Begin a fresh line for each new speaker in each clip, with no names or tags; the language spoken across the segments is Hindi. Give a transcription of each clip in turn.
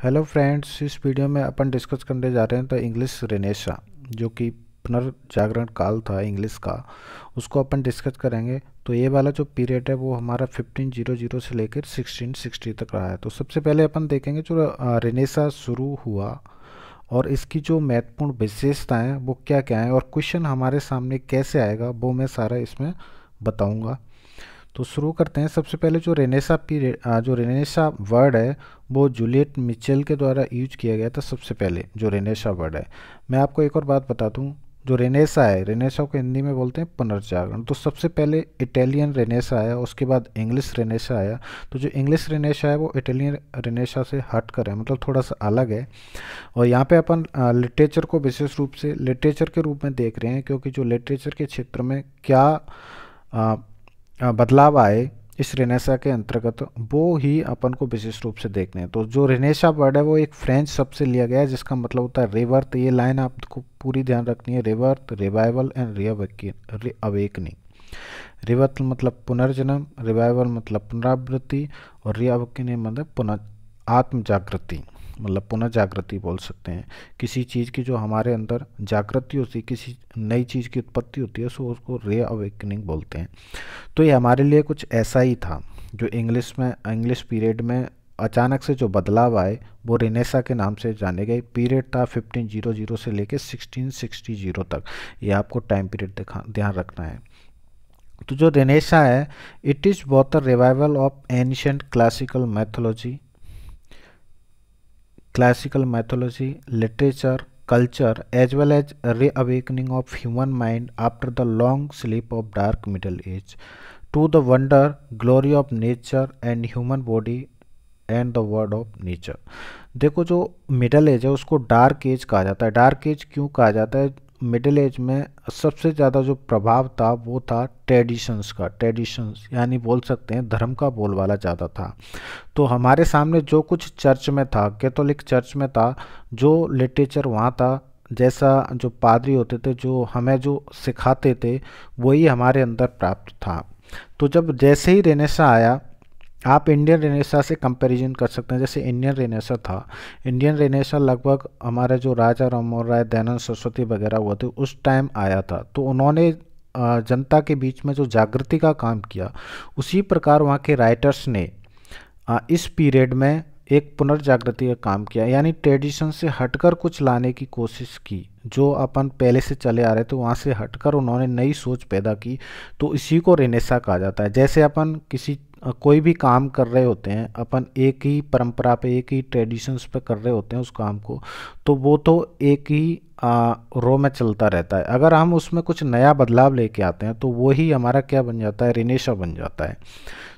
हेलो फ्रेंड्स, इस वीडियो में अपन डिस्कस करने जा रहे हैं तो इंग्लिश रेनेसा जो कि पुनर्जागरण काल था इंग्लिश का, उसको अपन डिस्कस करेंगे। तो ये वाला जो पीरियड है वो हमारा 1500 से लेकर 1660 तक रहा है। तो सबसे पहले अपन देखेंगे जो रेनेसा शुरू हुआ और इसकी जो महत्वपूर्ण विशेषताएं हैं वो क्या क्या हैं, और क्वेश्चन हमारे सामने कैसे आएगा वो मैं सारा इसमें बताऊंगा। तो शुरू करते हैं। सबसे पहले जो रेनेसा पीरियड जो रेनेसा वर्ड है वो जूलियट मिचेल के द्वारा यूज किया गया था। सबसे पहले जो रेनेसा वर्ड है, मैं आपको एक और बात बता दूं, जो रेनेसा है, रेनेसा को हिंदी में बोलते हैं पुनर्जागरण। तो सबसे पहले इटालियन रेनेसा आया, उसके बाद इंग्लिश रेनेसा आया। तो जो इंग्लिश रेनेसा है वो इटालियन रेनेसा से हट कर है, मतलब थोड़ा सा अलग है। और यहाँ पे अपन लिटरेचर को विशेष रूप से लिटरेचर के रूप में देख रहे हैं, क्योंकि जो लिटरेचर के क्षेत्र में क्या बदलाव आए इस रेनेसा के अंतर्गत वो ही अपन को विशेष रूप से देखने हैं। तो जो रेनेसा वर्ड है वो एक फ्रेंच शब्द से लिया गया है जिसका मतलब होता है रिवर्थ। ये लाइन आपको पूरी ध्यान रखनी है, रिवर्थ, रिवाइवल एंड रीअवेकनिंग। रिवर्थ मतलब पुनर्जन्म, रिवाइवल मतलब पुनरावृत्ति, और रीअवेकनिंग मतलब पुनः आत्म जागृति, मतलब पुनः जागृति बोल सकते हैं। किसी चीज़ की जो हमारे अंदर जागृति होती है, किसी नई चीज़ की उत्पत्ति होती है, सो उसको रे अवेकनिंग बोलते हैं। तो ये हमारे लिए कुछ ऐसा ही था जो इंग्लिश पीरियड में अचानक से जो बदलाव आए वो रेनेसा के नाम से जाने गए। पीरियड था 1500 से लेकर 1660 तक। ये आपको टाइम पीरियड ध्यान रखना है। तो जो रेनेसा है, it is both the revival of ancient classical mythology, literature, culture, as well as a reawakening of human mind after the long sleep of dark Middle Age, to the wonder, glory of nature and human body and the word of nature. देखो, जो मिडल एज है उसको डार्क एज कहा जाता है। डार्क एज क्यों कहा जाता है? मिडिल एज में सबसे ज़्यादा जो प्रभाव था वो था ट्रेडिशंस का। ट्रेडिशंस यानी बोल सकते हैं धर्म का बोलबाला ज़्यादा था। तो हमारे सामने जो कुछ चर्च में था, कैथोलिक चर्च में था, जो लिटरेचर वहाँ था, जैसा जो पादरी होते थे जो हमें जो सिखाते थे वही हमारे अंदर प्राप्त था। तो जब जैसे ही रेनेसा आया, आप इंडियन रेनेसा से कंपैरिजन कर सकते हैं। जैसे इंडियन रेनेसा था, इंडियन रेनेसा लगभग हमारे जो राजा राममोहन राय, दयानंद सरस्वती वगैरह हुए थे उस टाइम आया था। तो उन्होंने जनता के बीच में जो जागृति का काम किया, उसी प्रकार वहाँ के राइटर्स ने इस पीरियड में एक पुनर्जागृति का काम किया, यानी ट्रेडिशन से हटकर कुछ लाने की कोशिश की। जो अपन पहले से चले आ रहे थे वहाँ से हटकर उन्होंने नई सोच पैदा की। तो इसी को रेनेसा कहा जाता है। जैसे अपन कोई भी काम कर रहे होते हैं, अपन एक ही परंपरा पे, एक ही ट्रेडिशंस पे कर रहे होते हैं उस काम को, तो वो तो एक ही रो में चलता रहता है। अगर हम उसमें कुछ नया बदलाव लेके आते हैं तो वो ही हमारा क्या बन जाता है? रेनेसा बन जाता है।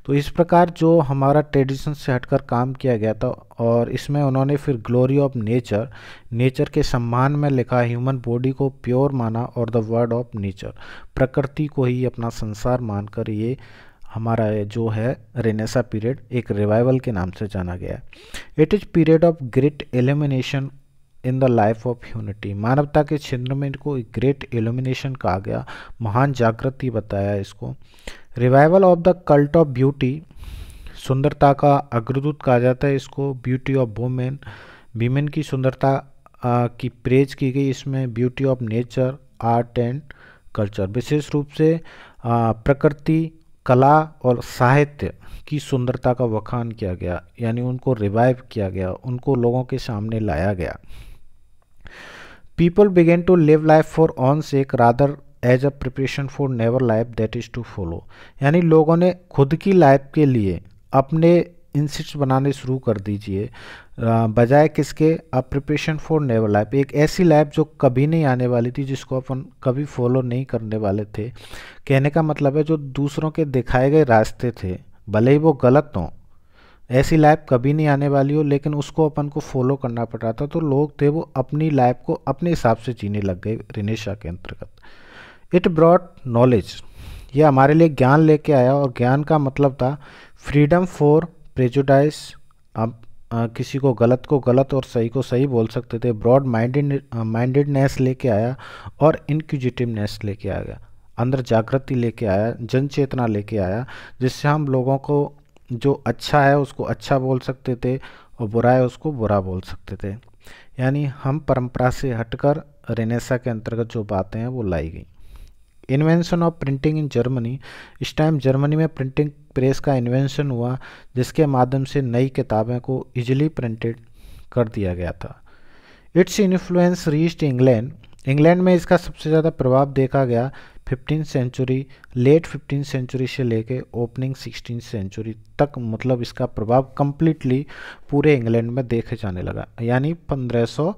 तो इस प्रकार जो हमारा ट्रेडिशन से हटकर काम किया गया था, और इसमें उन्होंने फिर ग्लोरी ऑफ नेचर, नेचर के सम्मान में लिखा, ह्यूमन बॉडी को प्योर माना, और द वर्ड ऑफ नेचर, प्रकृति को ही अपना संसार मानकर ये हमारा जो है रेनेसा पीरियड एक रिवाइवल के नाम से जाना गया है। It is period of great illumination in the life of humanity. मानवता के क्षेत्र में इनको एक ग्रेट एल्यूमिनेशन कहा गया, महान जागृति बताया इसको। Revival of the cult of beauty, सुंदरता का अग्रदूत कहा जाता है इसको। ब्यूटी ऑफ वुमेन, वीमेन की सुंदरता की प्रेज की गई इसमें। Beauty of nature, art and culture, विशेष रूप से प्रकृति, कला और साहित्य की सुंदरता का वखान किया गया, यानी उनको रिवाइव किया गया, उनको लोगों के सामने लाया गया। People begin to live life for on sake rather as a preparation for never life that is to follow, यानी लोगों ने खुद की लाइफ के लिए अपने इंसिट्स बनाने शुरू कर दीजिए, बजाय किसके? अ प्रिपरेशन फॉर नेवर लाइफ, एक ऐसी लाइफ जो कभी नहीं आने वाली थी, जिसको अपन कभी फॉलो नहीं करने वाले थे। कहने का मतलब है जो दूसरों के दिखाए गए रास्ते थे, भले ही वो गलत हों, ऐसी लाइफ कभी नहीं आने वाली हो, लेकिन उसको अपन को फॉलो करना पड़ रहा था। तो लोग थे वो अपनी लाइफ को अपने हिसाब से जीने लग गए रेनेसा के अंतर्गत। इट ब्रॉट नॉलेज, ये हमारे लिए ज्ञान लेके आया, और ज्ञान का मतलब था फ्रीडम फॉर प्रेजुडाइस। अब किसी को गलत और सही को सही बोल सकते थे। ब्रॉड माइंडेडनेस लेके आया, और इनक्विजिटिवनेस लेके आया, अंदर जागृति लेके आया, जन चेतना लेके आया, जिससे हम लोगों को जो अच्छा है उसको अच्छा बोल सकते थे और बुरा है उसको बुरा बोल सकते थे। यानी हम परंपरा से हटकर रेनेसा के अंतर्गत जो बातें हैं वो लाई गई। Invention of printing in Germany, इस टाइम जर्मनी में प्रिंटिंग प्रेस का इन्वेंशन हुआ, जिसके माध्यम से नई किताबें को इजीली प्रिंटेड कर दिया गया था। Its influence reached England, England में इसका सबसे ज़्यादा प्रभाव देखा गया 15th century, late 15th century से लेके ओपनिंग 16th सेंचुरी तक, मतलब इसका प्रभाव कम्प्लीटली पूरे इंग्लैंड में देखे जाने लगा, यानी 1500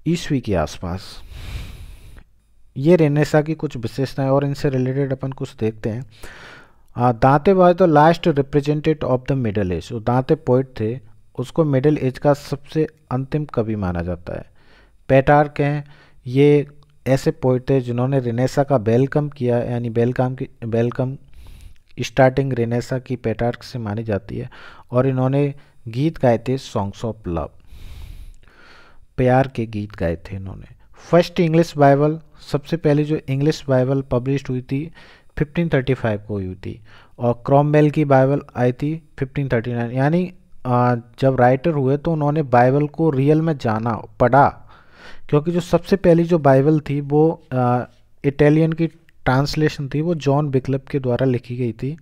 ईस्वी के आसपास। ये रेनेसा की कुछ विशेषताएं और इनसे रिलेटेड अपन कुछ देखते हैं। दांते was the last representative of the middle age, जो दांते पोइट थे उसको मिडिल एज का सबसे अंतिम कवि माना जाता है। पेटार्क हैं, ये ऐसे पोइट थे जिन्होंने रेनेसा का वेलकम किया, यानी वेलकम स्टार्टिंग रेनेसा की पेटार्क से मानी जाती है, और इन्होंने गीत गाए थे सॉन्ग्स ऑफ लव, प्यार के गीत गाए थे इन्होंने। फर्स्ट इंग्लिश बाइबल, सबसे पहले जो इंग्लिश बाइबल पब्लिश हुई थी 1535 को हुई थी, और क्रॉमवेल की बाइबल आई थी 1539। यानी जब राइटर हुए तो उन्होंने बाइबल को रियल में जाना, पढ़ा, क्योंकि जो सबसे पहली जो बाइबल थी वो इटालियन की ट्रांसलेशन थी, वो जॉन विक्लिप के द्वारा लिखी गई थी।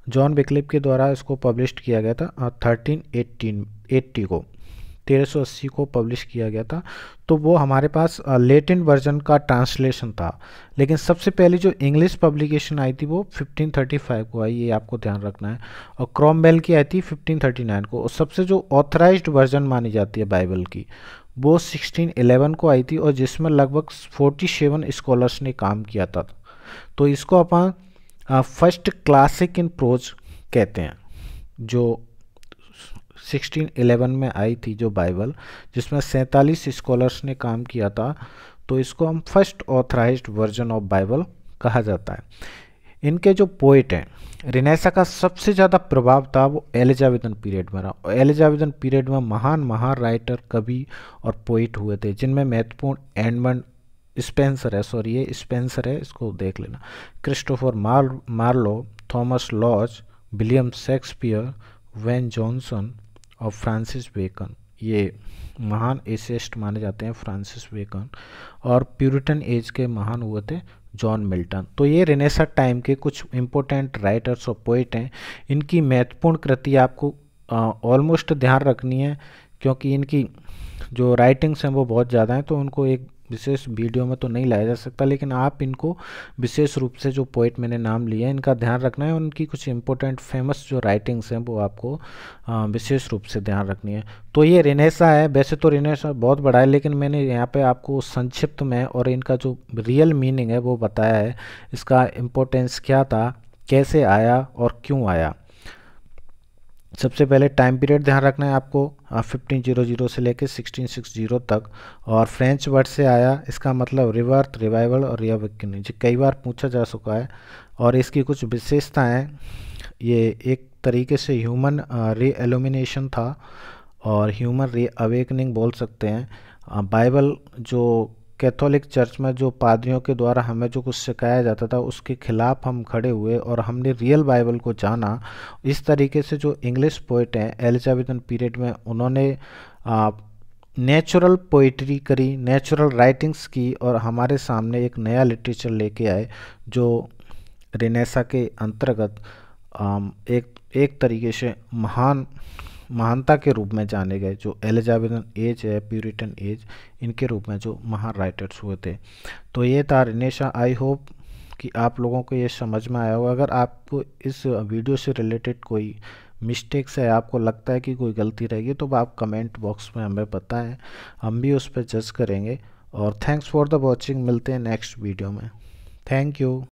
जॉन विक्लिप के द्वारा इसको पब्लिश किया गया था 1380 को, 1380 को पब्लिश किया गया था। तो वो हमारे पास लैटिन वर्जन का ट्रांसलेशन था, लेकिन सबसे पहली जो इंग्लिश पब्लिकेशन आई थी वो 1535 को आई, ये आपको ध्यान रखना है। और क्रॉमवेल की आई थी 1539 को। और सबसे जो ऑथराइज्ड वर्जन मानी जाती है बाइबल की वो 1611 को आई थी, और जिसमें लगभग 47 स्कॉलर्स ने काम किया था। तो इसको अपन फर्स्ट क्लासिक इन प्रोज कहते हैं, जो 1611 में आई थी जो बाइबल, जिसमें 47 स्कॉलर्स ने काम किया था। तो इसको हम first authorised version of Bible कहा जाता है। इनके जो पोइट हैं, रेनेसा का सबसे ज़्यादा प्रभाव था वो एलिजाबेथन पीरियड में रहा, और एलिजाबेथन पीरियड में महान महान राइटर, कवि और पोइट हुए थे, जिनमें महत्वपूर्ण एडमंड स्पेंसर है, सॉरी ये स्पेंसर है, इसको देख लेना, Christopher Marlowe, Thomas Lodge, William Shakespeare, Ben Jonson और फ्रांसिस बेकन। ये महान एसेस्ट माने जाते हैं फ्रांसिस बेकन। और प्यूरिटन एज के महान हुए थे जॉन मिल्टन। तो ये रेनेसा टाइम के कुछ इम्पोर्टेंट राइटर्स और पोइट हैं। इनकी महत्वपूर्ण कृति आपको ऑलमोस्ट ध्यान रखनी है, क्योंकि इनकी जो राइटिंग्स हैं वो बहुत ज़्यादा हैं, तो उनको एक विशेष वीडियो में तो नहीं लाया जा सकता, लेकिन आप इनको विशेष रूप से जो पोइट मैंने नाम लिया है इनका ध्यान रखना है। उनकी कुछ इंपॉर्टेंट फेमस जो राइटिंग्स हैं वो आपको विशेष रूप से ध्यान रखनी है। तो ये रेनेसा है, वैसे तो रेनेसा बहुत बड़ा है, लेकिन मैंने यहाँ पे आपको संक्षिप्त में और इनका जो रियल मीनिंग है वो बताया है, इसका इम्पोर्टेंस क्या था, कैसे आया और क्यों आया। सबसे पहले टाइम पीरियड ध्यान रखना है आपको, 1500 से लेकर 1660 तक, और फ्रेंच वर्ड से आया, इसका मतलब रिवर्थ, रिवाइवल और रीअवेकनिंग, जो कई बार पूछा जा चुका है। और इसकी कुछ विशेषताएं, ये एक तरीके से ह्यूमन री एल्यूमिनेशन था और ह्यूमन री अवेकनिंग बोल सकते हैं। बाइबल जो कैथोलिक चर्च में जो पादरियों के द्वारा हमें जो कुछ सिखाया जाता था उसके खिलाफ हम खड़े हुए और हमने रियल बाइबल को जाना। इस तरीके से जो इंग्लिश पोइट हैं एलिजाबेथन पीरियड में, उन्होंने नेचुरल पोइट्री करी, नेचुरल राइटिंग्स की, और हमारे सामने एक नया लिटरेचर लेके आए जो रेनेसा के अंतर्गत एक तरीके से महानता के रूप में जाने गए, जो एलिजाबेथन एज है, प्यूरिटन एज, इनके रूप में जो महान राइटर्स हुए थे। तो ये था रेनेसा। आई होप कि आप लोगों को ये समझ में आया होगा। अगर आपको इस वीडियो से रिलेटेड कोई मिस्टेक्स है, आपको लगता है कि कोई गलती रहेगी, तो आप कमेंट बॉक्स में हमें बताएं, हम भी उस पर जज करेंगे। और थैंक्स फॉर द वॉचिंग, मिलते हैं नेक्स्ट वीडियो में। Thank you.